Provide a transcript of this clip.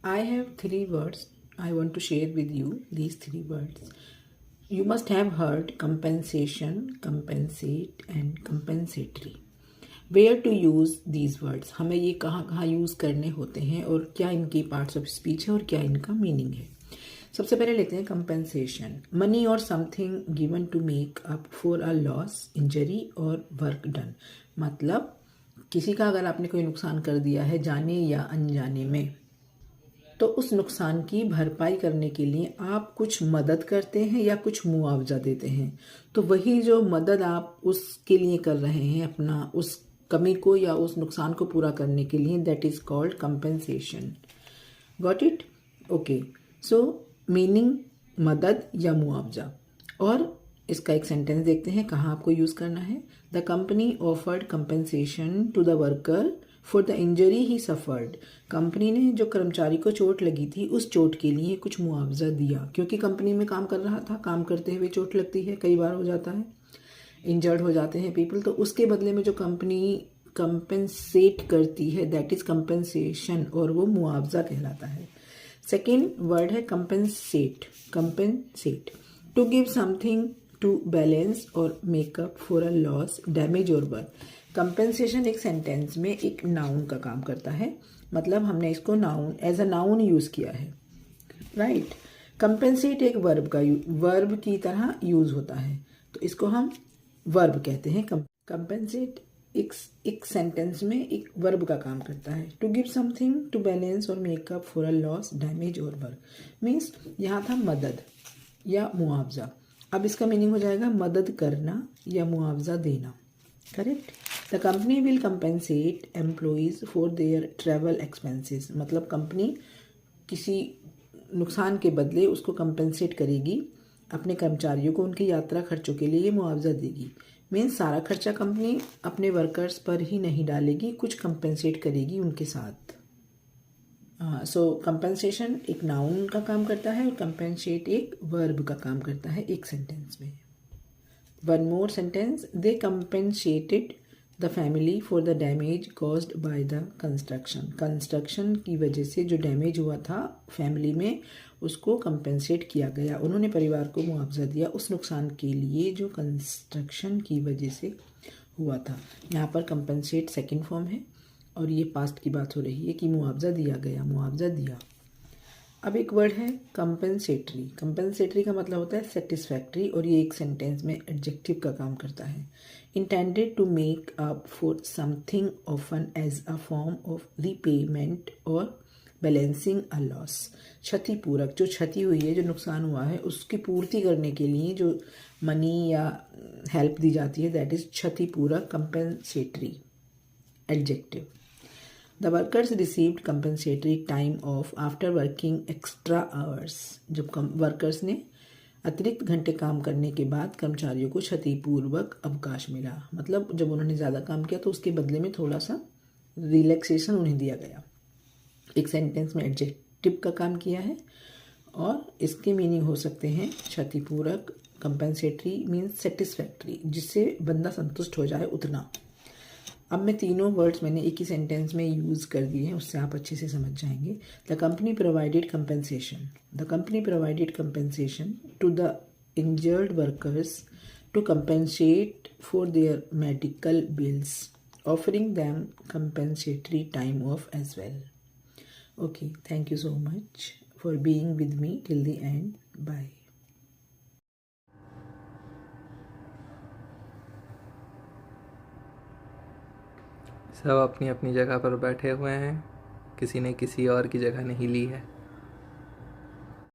I have three words. I want to share with you these three words. You must have heard compensation, compensate and compensatory. Where to use these words? हमें ये कहाँ कहाँ use करने होते हैं और क्या इनकी पार्ट्स ऑफ स्पीच है और क्या इनका मीनिंग है। सबसे पहले लेते हैं कंपेंसेशन। मनी और something given to make up for a loss, injury और वर्क डन। मतलब किसी का अगर आपने कोई नुकसान कर दिया है जाने या अनजाने में, तो उस नुकसान की भरपाई करने के लिए आप कुछ मदद करते हैं या कुछ मुआवजा देते हैं। तो वही जो मदद आप उसके लिए कर रहे हैं, अपना उस कमी को या उस नुकसान को पूरा करने के लिए, that is called compensation. Got it? Okay. So meaning मदद या मुआवजा। और इसका एक सेंटेंस देखते हैं कहाँ आपको यूज़ करना है। The company offered compensation to the worker for the injury he suffered. Company ने जो कर्मचारी को चोट लगी थी उस चोट के लिए कुछ मुआवजा दिया, क्योंकि कंपनी में काम कर रहा था, काम करते हुए चोट लगती है, कई बार हो जाता है, इंजर्ड हो जाते हैं पीपल, तो उसके बदले में जो कंपनी कंपेंसेट करती है दैट इज कंपेंसेशन, और वो मुआवजा कहलाता है। सेकेंड वर्ड है compensate. Compensate, to give something to balance or make up for a loss, damage or work. Compensation एक सेंटेंस में एक नाउन का काम करता है, मतलब हमने इसको noun as a noun use किया है, राइट। कंपेंसेट एक वर्ब की तरह यूज होता है, तो इसको हम वर्ब कहते हैं। कंपेंसेट एक सेंटेंस में एक वर्ब का काम करता है। To give something to balance or make up for a loss, damage or work. Means यहाँ था मदद या मुआवजा, अब इसका मीनिंग हो जाएगा मदद करना या मुआवजा देना। Correct. The company will compensate employees for their travel expenses. मतलब कंपनी किसी नुकसान के बदले उसको कंपेंसेट करेगी, अपने कर्मचारियों को उनकी यात्रा खर्चों के लिए मुआवजा देगी। मीन्स सारा खर्चा कंपनी अपने वर्कर्स पर ही नहीं डालेगी, कुछ कंपेंसेट करेगी उनके साथ। सो कंपेंसेशन एक नाउन का काम करता है और कंपेंसेट एक वर्ब का काम करता है एक सेंटेंस में। One more sentence, they compensated the family for the damage caused by the construction. Construction की वजह से जो डैमेज हुआ था फैमिली में, उसको कंपेंसेट किया गया, उन्होंने परिवार को मुआवजा दिया उस नुकसान के लिए जो कंस्ट्रक्शन की वजह से हुआ था। यहाँ पर कंपेंसेट सेकंड फॉर्म है और ये पास्ट की बात हो रही है कि मुआवजा दिया गया, मुआवजा दिया। अब एक वर्ड है कंपेंसेटरी। कंपेंसेटरी का मतलब होता है सेटिस्फैक्ट्री, और ये एक सेंटेंस में एडजेक्टिव का काम करता है। Intended to make up for something often as a form of repayment और बैलेंसिंग अ लॉस। क्षतिपूरक, जो क्षति हुई है, जो नुकसान हुआ है, उसकी पूर्ति करने के लिए जो मनी या हेल्प दी जाती है दैट इज क्षतिपूरक, compensatory adjective. The workers received compensatory time off after working extra hours. जब वर्कर्स ने अतिरिक्त घंटे काम करने के बाद कर्मचारियों को क्षतिपूर्वक अवकाश मिला, मतलब जब उन्होंने ज़्यादा काम किया तो उसके बदले में थोड़ा सा रिलैक्सेशन उन्हें दिया गया। एक सेंटेंस में एडजेक्टिव का काम किया है और इसके मीनिंग हो सकते हैं क्षतिपूरक, कंपेंसेटरी मीन्स सेटिस्फैक्ट्री, जिससे बंदा संतुष्ट हो जाए उतना। अब मैं तीनों वर्ड्स मैंने एक ही सेंटेंस में यूज़ कर दिए हैं, उससे आप अच्छे से समझ जाएंगे। The company provided compensation. The company provided compensation to the injured workers to compensate for their medical bills, offering them compensatory time off as well. Okay, thank you so much for being with me till the end. Bye. सब अपनी अपनी जगह पर बैठे हुए हैं, किसी ने किसी और की जगह नहीं ली है।